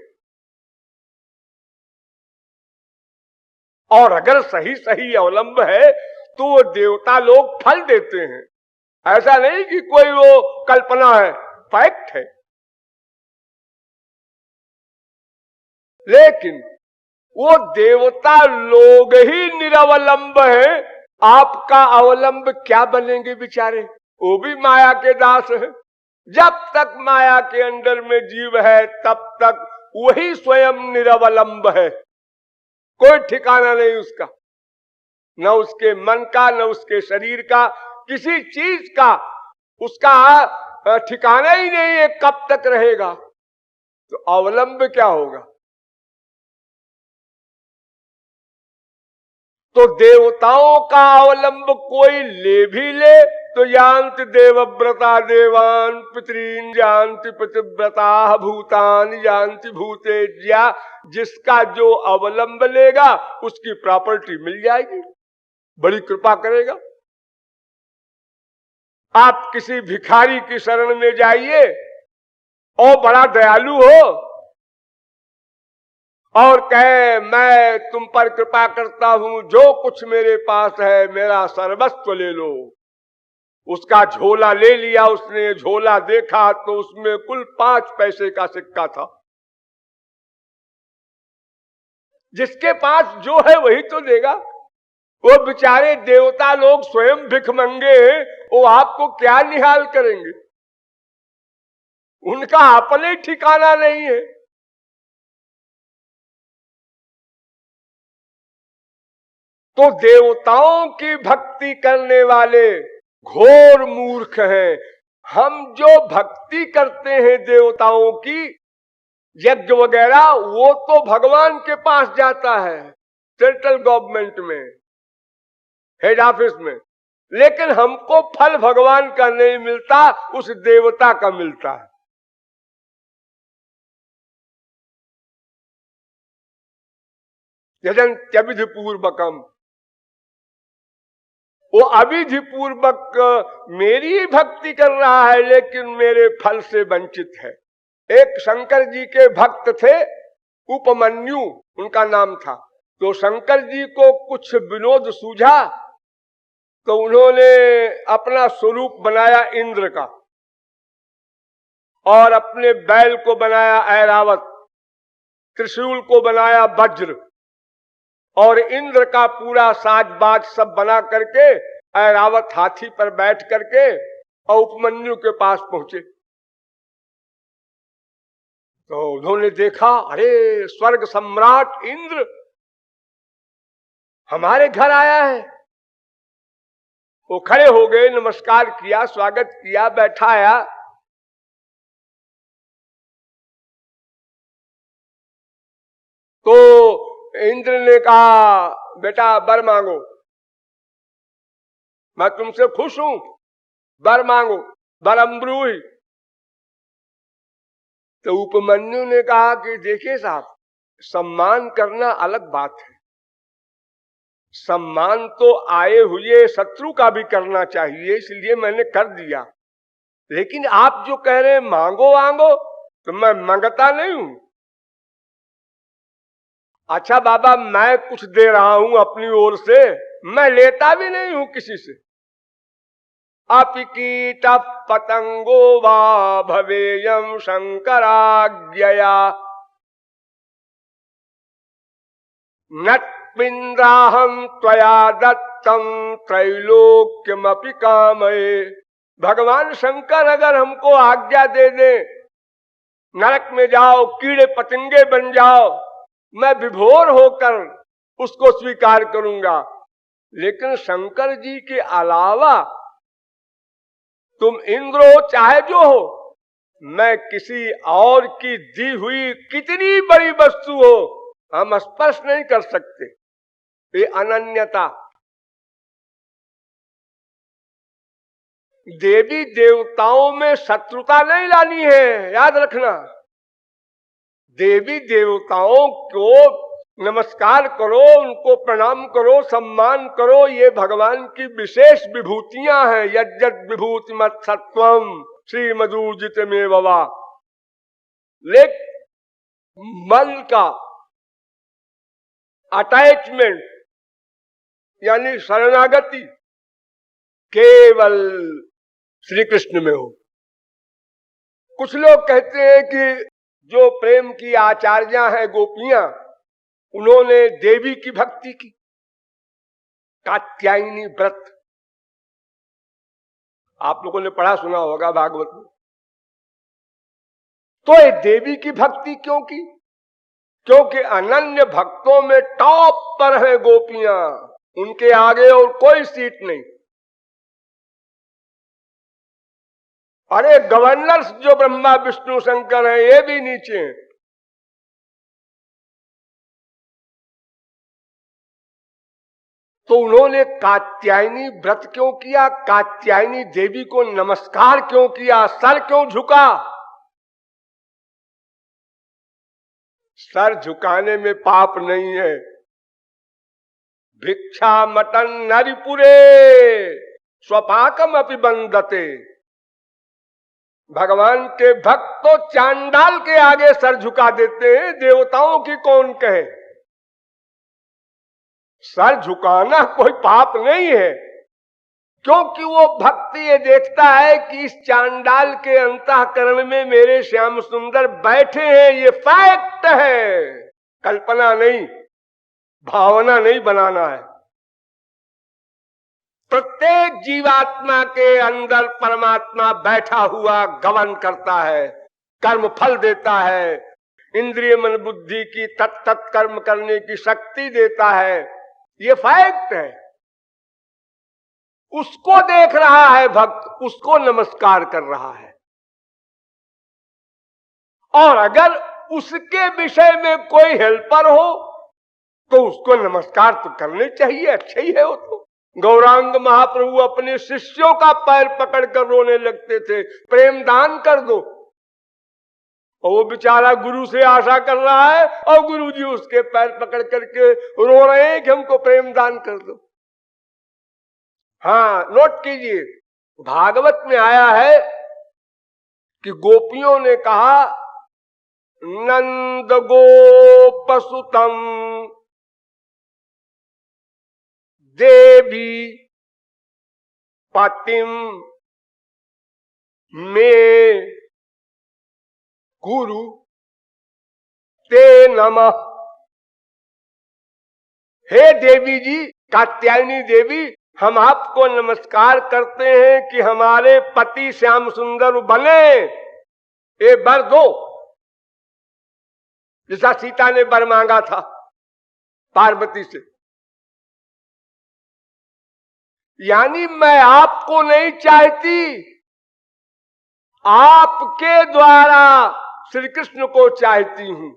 और अगर सही सही अवलंब है तो वो देवता लोग फल देते हैं। ऐसा नहीं कि कोई वो कल्पना है, फैक्ट है। लेकिन वो देवता लोग ही निरवलंब हैं, आपका अवलंब क्या बनेंगे बेचारे? वो भी माया के दास है। जब तक माया के अंदर में जीव है तब तक वही स्वयं निरवलंब है, कोई ठिकाना नहीं उसका, न उसके मन का, न उसके शरीर का, किसी चीज का उसका ठिकाना ही नहीं है, कब तक रहेगा। तो अवलंब क्या होगा? तो देवताओं का अवलंब कोई ले भी ले तो यान्ति देवव्रता देवान पितरीन यान्ति पतिव्रता भूतान यान्ति भूतेज्या। जिसका जो अवलंब लेगा उसकी प्रॉपर्टी मिल जाएगी, बड़ी कृपा करेगा। आप किसी भिखारी की शरण में जाइए और बड़ा दयालु हो और कहे मैं तुम पर कृपा करता हूं, जो कुछ मेरे पास है मेरा सर्वस्व ले लो। उसका झोला ले लिया उसने, झोला देखा तो उसमें कुल 5 पैसे का सिक्का था। जिसके पास जो है वही तो देगा। वो बेचारे देवता लोग स्वयं भिखमंगे हैं, वो आपको क्या निहाल करेंगे? उनका अपने ठिकाना नहीं है। तो देवताओं की भक्ति करने वाले घोर मूर्ख हैं। हम जो भक्ति करते हैं देवताओं की, यज्ञ वगैरह, वो तो भगवान के पास जाता है, सेंट्रल गवर्नमेंट में, हेड ऑफिस में। लेकिन हमको फल भगवान का नहीं मिलता, उस देवता का मिलता है। यजन्त्यभिधि पूर्वकम, वो अविधि पूर्वक मेरी भक्ति कर रहा है लेकिन मेरे फल से वंचित है। एक शंकर जी के भक्त थे, उपमन्यु उनका नाम था। तो शंकर जी को कुछ विनोद सूझा तो उन्होंने अपना स्वरूप बनाया इंद्र का, और अपने बैल को बनाया ऐरावत, त्रिशूल को बनाया वज्र, और इंद्र का पूरा साज-बाज सब बना करके ऐरावत हाथी पर बैठ करके और उपमन्यु के पास पहुंचे। तो उन्होंने देखा, अरे स्वर्ग सम्राट इंद्र हमारे घर आया है। वो खड़े हो गए, नमस्कार किया, स्वागत किया, बैठाया। तो इंद्र ने कहा, बेटा वर मांगो, मैं तुमसे खुश हूं, वर मांगो, वर अम्ब्रूहि। तो उपमन्यु ने कहा कि देखिए साहब, सम्मान करना अलग बात है, सम्मान तो आए हुए शत्रु का भी करना चाहिए, इसलिए मैंने कर दिया। लेकिन आप जो कह रहे हैं मांगो मांगो, तो मैं मांगता नहीं हूं। अच्छा बाबा, मैं कुछ दे रहा हूं अपनी ओर से, मैं लेता भी नहीं हूं किसी से। अपिकीट पतंगो वा भवेयम शंकराज्ञया नत्पिंद्राहम त्वया दत्तम त्रैलोक्यमपि कामये। भगवान शंकर अगर हमको आज्ञा दे दे, नरक में जाओ, कीड़े पतंगे बन जाओ, मैं विभोर होकर उसको स्वीकार करूंगा। लेकिन शंकर जी के अलावा तुम इंद्र हो चाहे जो हो, मैं किसी और की दी हुई कितनी बड़ी वस्तु हो, हम स्पर्श नहीं कर सकते। ये अनन्यता। देवी देवताओं में शत्रुता नहीं लानी है, याद रखना। देवी देवताओं को नमस्कार करो, उनको प्रणाम करो, सम्मान करो, ये भगवान की विशेष विभूतियां हैं। यज्जत विभूति मत सत्वम श्री मधुजित में बाबा। लेकिन मन का अटैचमेंट यानी शरणागति केवल श्री कृष्ण में हो। कुछ लोग कहते हैं कि जो प्रेम की आचार्या है गोपियां, उन्होंने देवी की भक्ति की, कात्यायनी व्रत। आप लोगों ने पढ़ा सुना होगा भागवत में। तो ये देवी की भक्ति क्यों की? क्योंकि अनन्य भक्तों में टॉप पर है गोपियां, उनके आगे और कोई सीट नहीं। अरे गवर्नर्स जो ब्रह्मा विष्णु शंकर हैं, ये भी नीचे हैं। तो उन्होंने कात्यायनी व्रत क्यों किया? कात्यायनी देवी को नमस्कार क्यों किया? सर क्यों झुका? सर झुकाने में पाप नहीं है। भिक्षा मटन नरिपुरे स्वपाकम अपि बंदते। भगवान के भक्त तो चांडाल के आगे सर झुका देते हैं, देवताओं की कौन कहे। सर झुकाना कोई पाप नहीं है, क्योंकि वो भक्ति ये देखता है कि इस चांडाल के अंतःकरण में मेरे श्याम सुंदर बैठे हैं। ये फैक्ट है, कल्पना नहीं, भावना नहीं बनाना है। प्रत्येक जीवात्मा के अंदर परमात्मा बैठा हुआ गमन करता है, कर्म फल देता है, इंद्रिय मन बुद्धि की तत्त कर्म करने की शक्ति देता है। ये फैक्ट है। उसको देख रहा है भक्त, उसको नमस्कार कर रहा है। और अगर उसके विषय में कोई हेल्पर हो तो उसको नमस्कार तो करने चाहिए, अच्छा ही है वो तो। गौरांग महाप्रभु अपने शिष्यों का पैर पकड़कर रोने लगते थे, प्रेम दान कर दो। और वो बेचारा गुरु से आशा कर रहा है और गुरु जी उसके पैर पकड़ करके रो रहे हैं कि हमको प्रेम दान कर दो। हाँ, नोट कीजिए, भागवत में आया है कि गोपियों ने कहा नंद गोपसुतम देवी पतिम में गुरु ते नमः। हे देवी जी, कात्यायनी देवी, हम आपको नमस्कार करते हैं कि हमारे पति श्याम सुंदर बने। ये वर दो, जैसा सीता ने वर मांगा था पार्वती से। यानी मैं आपको नहीं चाहती, आपके द्वारा श्री कृष्ण को चाहती हूं।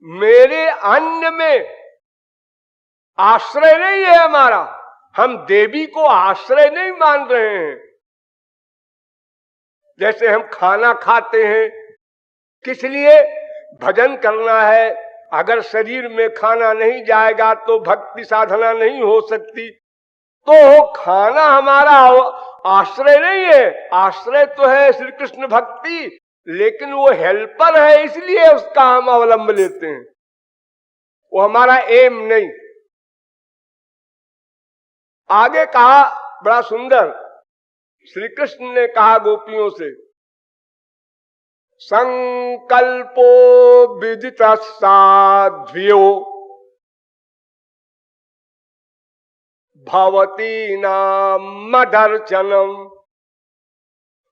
मेरे अन्य में आश्रय नहीं है हमारा, हम देवी को आश्रय नहीं मान रहे हैं। जैसे हम खाना खाते हैं किस लिए? भजन करना है। अगर शरीर में खाना नहीं जाएगा तो भक्ति साधना नहीं हो सकती। तो खाना हमारा आश्रय नहीं है, आश्रय तो है श्री कृष्ण भक्ति, लेकिन वो हेल्पर है, इसलिए उसका हम अवलंब लेते हैं, वो हमारा एम नहीं। आगे कहा बड़ा सुंदर, श्री कृष्ण ने कहा गोपियों से, संकल्पो विदित साध्यो भवती नाम मदर्चनम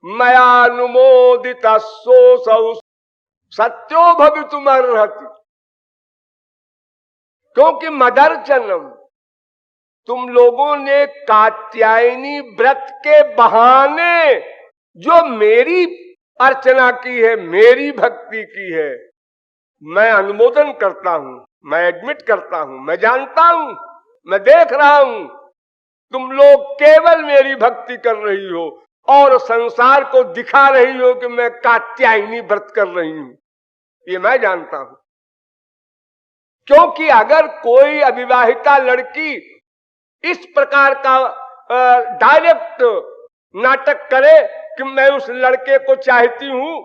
मयानुमोदित सोसौ सत्यो भवितुमर्हति। क्योंकि मदर्चनम, तुम लोगों ने कात्यायनी व्रत के बहाने जो मेरी अर्चना की है, मेरी भक्ति की है, मैं अनुमोदन करता हूं, मैं एडमिट करता हूं, मैं जानता हूं, मैं देख रहा हूं, तुम लोग केवल मेरी भक्ति कर रही हो और संसार को दिखा रही हो कि मैं कात्यायनी व्रत कर रही हूं, ये मैं जानता हूं। क्योंकि अगर कोई अविवाहिता लड़की इस प्रकार का डायरेक्ट नाटक करे कि मैं उस लड़के को चाहती हूं,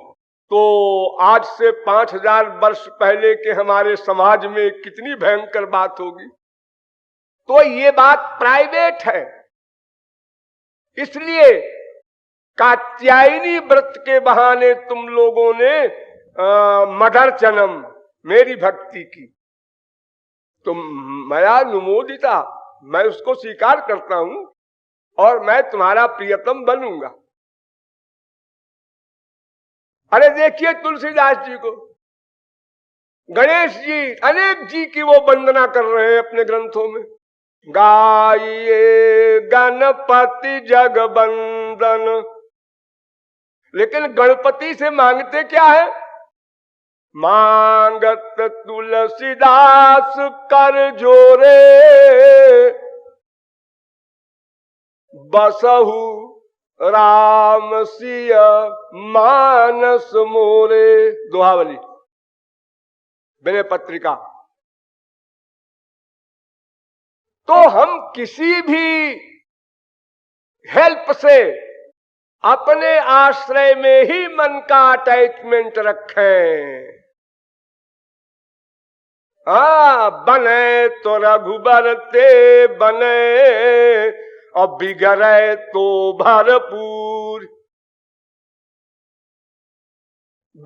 तो आज से 5000 वर्ष पहले के हमारे समाज में कितनी भयंकर बात होगी। तो ये बात प्राइवेट है, इसलिए कात्यायनी व्रत के बहाने तुम लोगों ने मदर्चनम, मेरी भक्ति की, तो मया नुमोदिता, मैं उसको स्वीकार करता हूं और मैं तुम्हारा प्रियतम बनूंगा। अरे देखिए तुलसीदास जी को, गणेश जी, अनेक जी की वो वंदना कर रहे हैं अपने ग्रंथों में, गाइए गणपति जगबंदन, लेकिन गणपति से मांगते क्या है? मांगत तुलसीदास कर जोरे, बसहु राम सिय मानस मोरे। दोहावली, विनय पत्रिका। तो हम किसी भी हेल्प से अपने आश्रय में ही मन का अटैचमेंट रखें। बने तो रघुबर ते बने और बिगड़े तो भरपूर।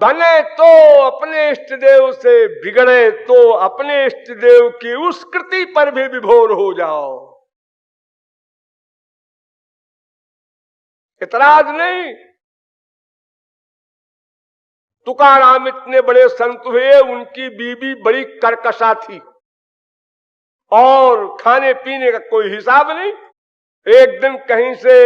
बने तो अपने इष्ट देव से, बिगड़े तो अपने इष्ट देव की उस कृति पर भी विभोर हो जाओ। इतराज नहीं। तुकाराम इतने बड़े संत हुए, उनकी बीबी बड़ी कर्कशा थी और खाने पीने का कोई हिसाब नहीं। एक दिन कहीं से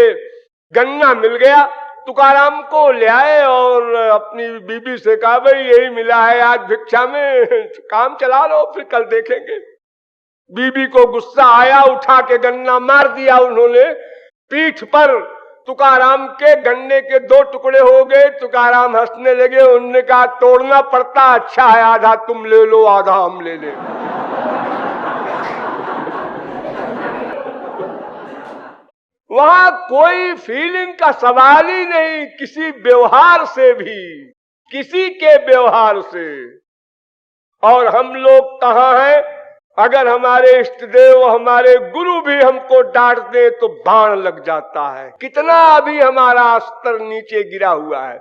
गन्ना मिल गया, तुकाराम को ले आए और अपनी बीबी से कहा, भाई यही मिला है आज भिक्षा में, काम चला लो, फिर कल देखेंगे। बीबी को गुस्सा आया, उठा के गन्ना मार दिया उन्होंने पीठ पर। तुकाराम के गन्ने के 2 टुकड़े हो गए। तुकाराम हंसने लगे। उन्होंने कहा, तोड़ना पड़ता अच्छा है, आधा तुम ले लो, आधा हम ले ले। वहां कोई फीलिंग का सवाल ही नहीं, किसी व्यवहार से भी, किसी के व्यवहार से। और हम लोग कहां हैं? अगर हमारे इष्ट देव, हमारे गुरु भी हमको डांट दे तो बाण लग जाता है। कितना अभी हमारा स्तर नीचे गिरा हुआ है।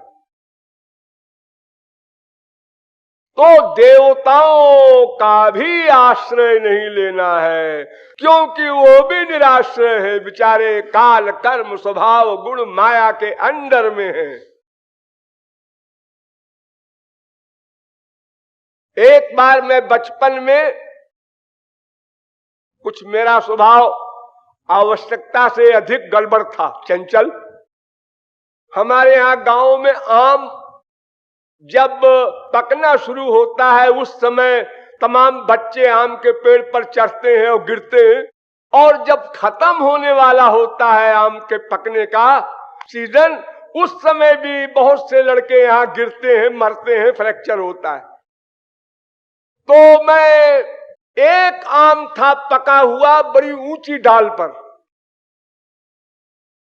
तो देवताओं का भी आश्रय नहीं लेना है, क्योंकि वो भी निराश्रय है बेचारे, काल कर्म स्वभाव गुण माया के अंडर में है। एक बार मैं बचपन में, कुछ मेरा स्वभाव आवश्यकता से अधिक गड़बड़ था, चंचल। हमारे यहां गांव में आम जब पकना शुरू होता है, उस समय तमाम बच्चे आम के पेड़ पर चढ़ते हैं और गिरते हैं, और जब खत्म होने वाला होता है आम के पकने का सीजन, उस समय भी बहुत से लड़के यहां गिरते हैं, मरते हैं, फ्रैक्चर होता है। तो मैं, एक आम था पका हुआ बड़ी ऊंची डाल पर,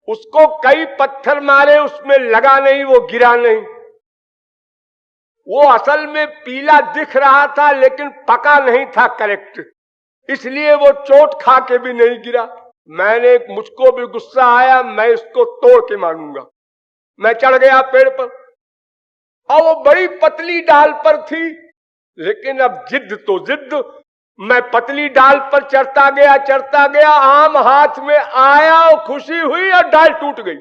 उसको कई पत्थर मारे, उसमें लगा नहीं, वो गिरा नहीं। वो असल में पीला दिख रहा था लेकिन पका नहीं था करेक्ट, इसलिए वो चोट खा के भी नहीं गिरा। मुझको भी गुस्सा आया, मैं इसको तोड़ के मारूंगा। मैं चढ़ गया पेड़ पर, और वो बड़ी पतली डाल पर थी, लेकिन अब जिद तो जिद। मैं पतली डाल पर चढ़ता गया, आम हाथ में आया और खुशी हुई और डाल टूट गई।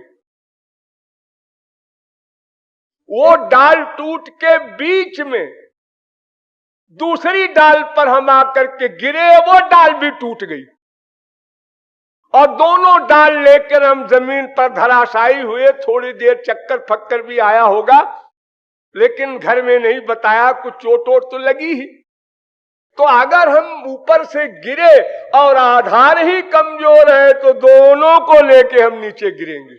वो डाल टूट के बीच में दूसरी डाल पर हम आकर के गिरे, वो डाल भी टूट गई, और दोनों डाल लेकर हम जमीन पर धराशायी हुए। थोड़ी देर चक्कर फक्कर भी आया होगा, लेकिन घर में नहीं बताया, कुछ चोट वोट तो लगी ही। तो अगर हम ऊपर से गिरे और आधार ही कमजोर है तो दोनों को लेके हम नीचे गिरेंगे।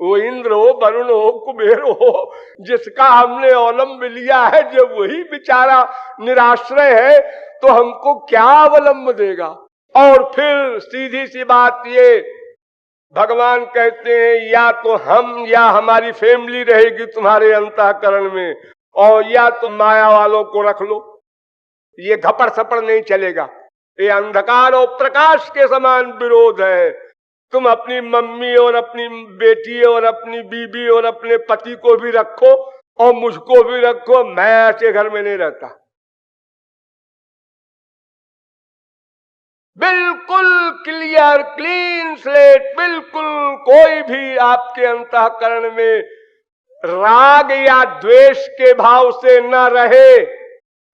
वो इंद्र हो, वरुण हो, कुबेर हो, जिसका हमने अवलंब लिया है, जब वही बेचारा निराश्रय है तो हमको क्या अवलंब देगा। और फिर सीधी सी बात ये, भगवान कहते हैं या तो हम या हमारी फैमिली रहेगी तुम्हारे अंतःकरण में, और या तो माया वालों को रख लो। ये घपड़ सपड़ नहीं चलेगा, ये अंधकार और प्रकाश के समान विरोध है। तुम अपनी मम्मी और अपनी बेटी और अपनी बीबी और अपने पति को भी रखो और मुझको भी रखो, मैं ऐसे घर में नहीं रहता। बिल्कुल क्लियर, क्लीन स्लेट, बिल्कुल कोई भी आपके अंतःकरण में राग या द्वेष के भाव से न रहे।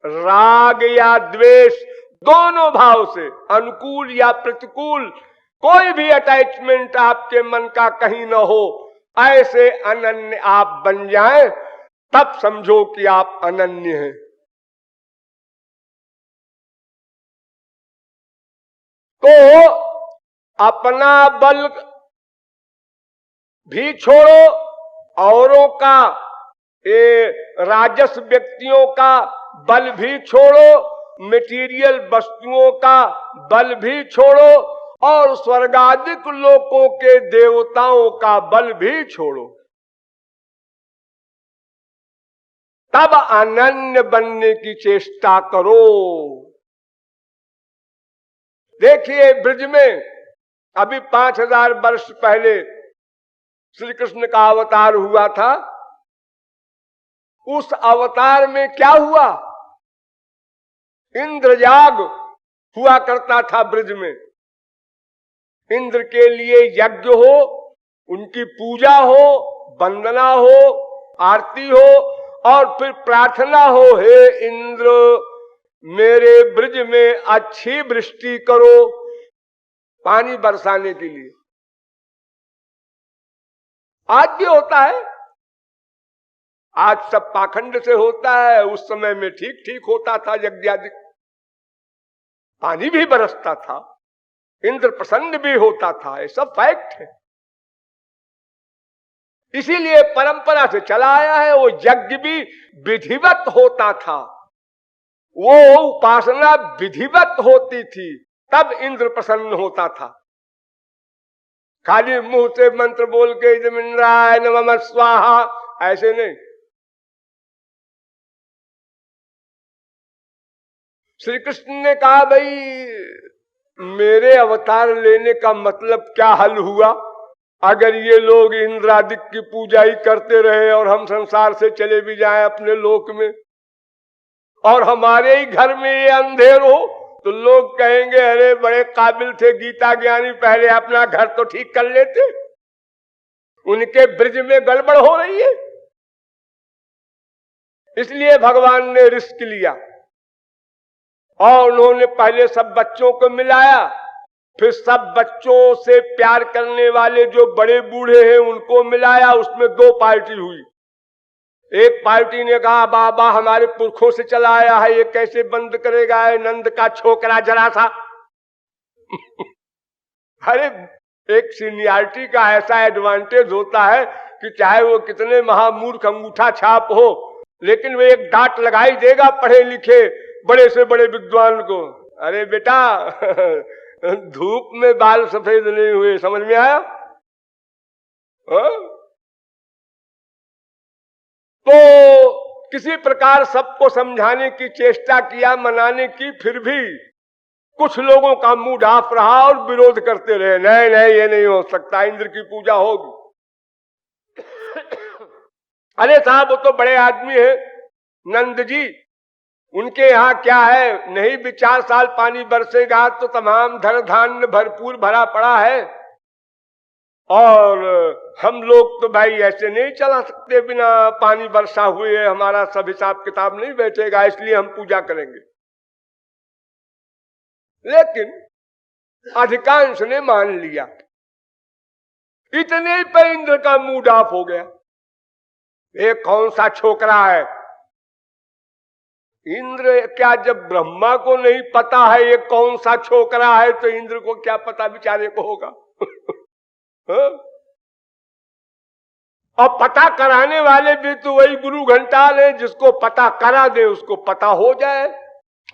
राग या द्वेष दोनों भाव से, अनुकूल या प्रतिकूल, कोई भी अटैचमेंट आपके मन का कहीं न हो, ऐसे अनन्य आप बन जाएं, तब समझो कि आप अनन्य हैं। तो अपना बल भी छोड़ो, औरों का, ये राजस व्यक्तियों का बल भी छोड़ो, मटेरियल वस्तुओं का बल भी छोड़ो, और स्वर्गादिक लोकों के देवताओं का बल भी छोड़ो, तब अनन्य बनने की चेष्टा करो। देखिए, ब्रज में अभी 5000 वर्ष पहले श्री कृष्ण का अवतार हुआ था। उस अवतार में क्या हुआ? इंद्रजाग हुआ करता था ब्रज में। इंद्र के लिए यज्ञ हो, उनकी पूजा हो, वंदना हो, आरती हो, और फिर प्रार्थना हो, हे इंद्र मेरे ब्रज में अच्छी वृष्टि करो, पानी बरसाने के लिए। आज भी होता है, आज सब पाखंड से होता है, उस समय में ठीक ठीक होता था, यज्ञादि पानी भी बरसता था, इंद्र प्रसन्न भी होता था, ये सब फैक्ट है। इसीलिए परंपरा से चला आया है। वो यज्ञ भी विधिवत होता था, वो उपासना विधिवत होती थी, तब इंद्र प्रसन्न होता था। खाली मुंह से मंत्र बोल के इंद्राय नमः स्वाहा ऐसे नहीं। श्री कृष्ण ने कहा, भाई मेरे अवतार लेने का मतलब क्या हल हुआ? अगर ये लोग इंद्रादिक की पूजा ही करते रहे और हम संसार से चले भी जाएं अपने लोक में, और हमारे ही घर में ये अंधेर हो, तो लोग कहेंगे अरे बड़े काबिल थे गीता ज्ञानी, पहले अपना घर तो ठीक कर लेते, उनके ब्रज में गड़बड़ हो रही है। इसलिए भगवान ने रिस्क लिया और उन्होंने पहले सब बच्चों को मिलाया, फिर सब बच्चों से प्यार करने वाले जो बड़े बूढ़े हैं उनको मिलाया। उसमें दो पार्टी हुई। एक पार्टी ने कहा बाबा हमारे पुरखों से चला आया है, ये कैसे बंद करेगा, है नंद का छोकरा जरा सा। अरे एक सीनियरिटी का ऐसा एडवांटेज होता है कि चाहे वो कितने महामूर्ख अंगूठा छाप हो, लेकिन वो एक डांट लगाई देगा पढ़े लिखे बड़े से बड़े विद्वान को, अरे बेटा धूप में बाल सफेद नहीं हुए, समझ में आया? तो किसी प्रकार सबको समझाने की चेष्टा किया, मनाने की, फिर भी कुछ लोगों का मूड ऑफ रहा और विरोध करते रहे, नहीं नहीं ये नहीं हो सकता, इंद्र की पूजा होगी। अरे साहब वो तो बड़े आदमी है नंद जी, उनके यहाँ क्या है, नहीं भी 4 साल पानी बरसेगा तो तमाम धन धान्य भरपूर भरा पड़ा है, और हम लोग तो भाई ऐसे नहीं चला सकते बिना पानी बरसा हुए, हमारा सब हिसाब किताब नहीं बैठेगा, इसलिए हम पूजा करेंगे। लेकिन अधिकांश ने मान लिया। इतने पे इंद्र का मूड ऑफ हो गया। एक कौन सा छोकरा है इंद्र, क्या जब ब्रह्मा को नहीं पता है ये कौन सा छोकरा है, तो इंद्र को क्या पता बेचारे को होगा? और पता कराने वाले भी तो वही गुरु घंटाल है, जिसको पता करा दे उसको पता हो जाए,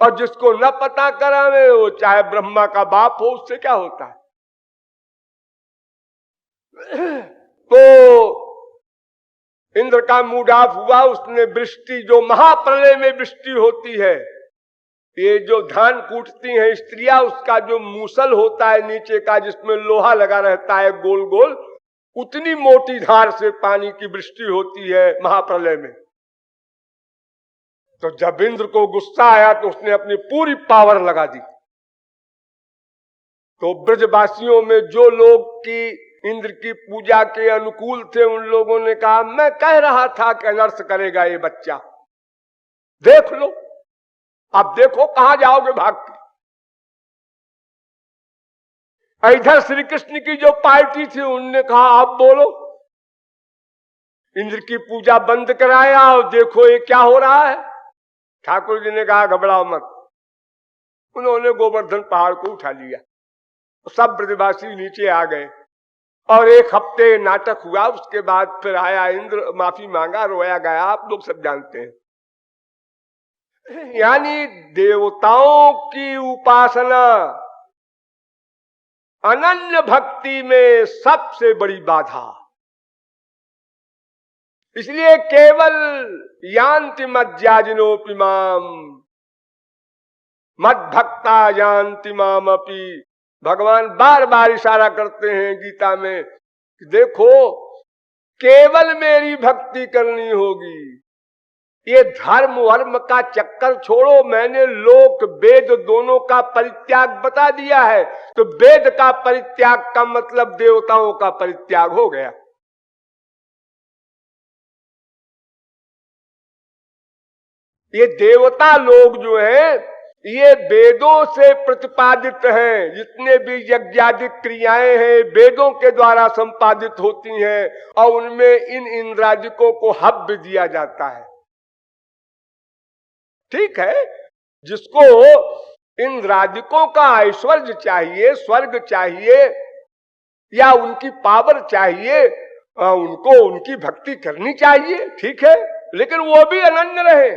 और जिसको न पता करावे वो चाहे ब्रह्मा का बाप हो, उससे क्या होता है? तो इंद्र का मूड ऑफ हुआ, उसने वृष्टि, जो महाप्रलय में वृष्टि होती है, ये जो धान कूटती हैं स्त्रियां, उसका जो मूसल होता है नीचे का, जिसमें लोहा लगा रहता है गोल गोल, उतनी मोटी धार से पानी की वृष्टि होती है महाप्रलय में। तो जब इंद्र को गुस्सा आया तो उसने अपनी पूरी पावर लगा दी। तो ब्रजवासियों में जो लोग की इंद्र की पूजा के अनुकूल थे, उन लोगों ने कहा मैं कह रहा था कि अनर्थ करेगा ये बच्चा, देख लो, अब देखो कहां जाओगे भाग के। इधर श्री कृष्ण की जो पार्टी थी उनने कहा आप बोलो, इंद्र की पूजा बंद कराया और देखो ये क्या हो रहा है। ठाकुर जी ने कहा घबराओ मत। उन्होंने गोवर्धन पहाड़ को उठा लिया, सब ब्रजवासी नीचे आ गए और 1 हफ्ते नाटक हुआ। उसके बाद फिर आया इंद्र, माफी मांगा, रोया गया, आप लोग सब जानते हैं। यानी देवताओं की उपासना अनन्य भक्ति में सबसे बड़ी बाधा। इसलिए केवल यान्ति मज्जाजिनोपि माम मद भक्ता यान्ति माम अपि। भगवान बार बार इशारा करते हैं गीता में कि देखो केवल मेरी भक्ति करनी होगी, ये धर्म वर्म का चक्कर छोड़ो। मैंने लोक वेद दोनों का परित्याग बता दिया है, तो वेद का परित्याग का मतलब देवताओं का परित्याग हो गया। ये देवता लोग जो हैं ये वेदों से प्रतिपादित हैं। जितने भी यज्ञादिक क्रियाएं हैं वेदों के द्वारा संपादित होती हैं, और उनमें इन इंद्रादिकों को हव्य दिया जाता है। ठीक है, जिसको इंद्रादिकों का ऐश्वर्य चाहिए, स्वर्ग चाहिए, या उनकी पावर चाहिए, उनको उनकी भक्ति करनी चाहिए, ठीक है, लेकिन वो भी अनन्य रहे।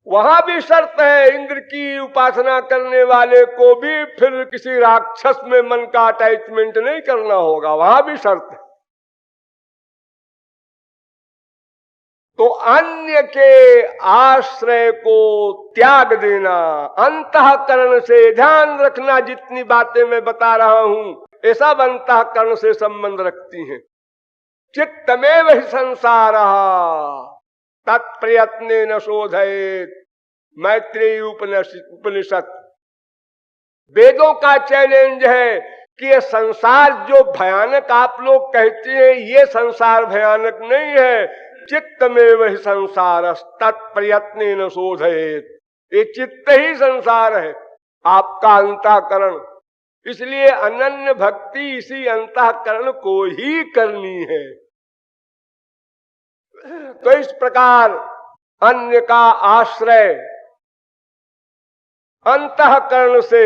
वहां भी शर्त है, इंद्र की उपासना करने वाले को भी फिर किसी राक्षस में मन का अटैचमेंट नहीं करना होगा, वहां भी शर्त है। तो अन्य के आश्रय को त्याग देना, अंतःकरण से ध्यान रखना। जितनी बातें मैं बता रहा हूं ये सब अंतःकरण से संबंध रखती हैं। चित्तमेव हि संसार तत्प्रयत्ने न शोधयेत्। मैत्रेयी उपनिषद। वेदों का चैलेंज है कि ये संसार जो भयानक आप लोग कहते हैं, ये संसार भयानक नहीं है। चित्तमेव हि संसार तत्प्रयत्ने न शोधयेत्। ये चित्त ही संसार है, आपका अंतःकरण। इसलिए अनन्य भक्ति इसी अंतःकरण को ही करनी है। तो इस प्रकार अन्य का आश्रय अंतःकरण से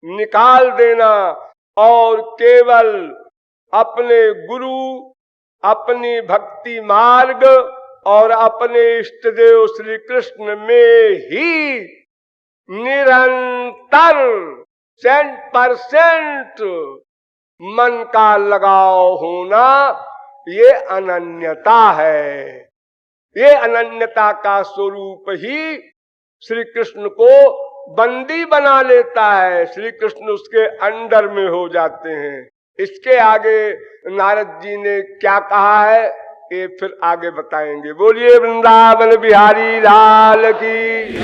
निकाल देना, और केवल अपने गुरु, अपनी भक्ति मार्ग और अपने इष्ट देव श्री कृष्ण में ही निरंतर 100% मन का लगाव होना, ये अनन्यता है। ये अनन्यता का स्वरूप ही श्री कृष्ण को बंदी बना लेता है। श्री कृष्ण उसके अंडर में हो जाते हैं। इसके आगे नारद जी ने क्या कहा है ये फिर आगे बताएंगे। बोलिए वृंदावन बिहारी लाल की।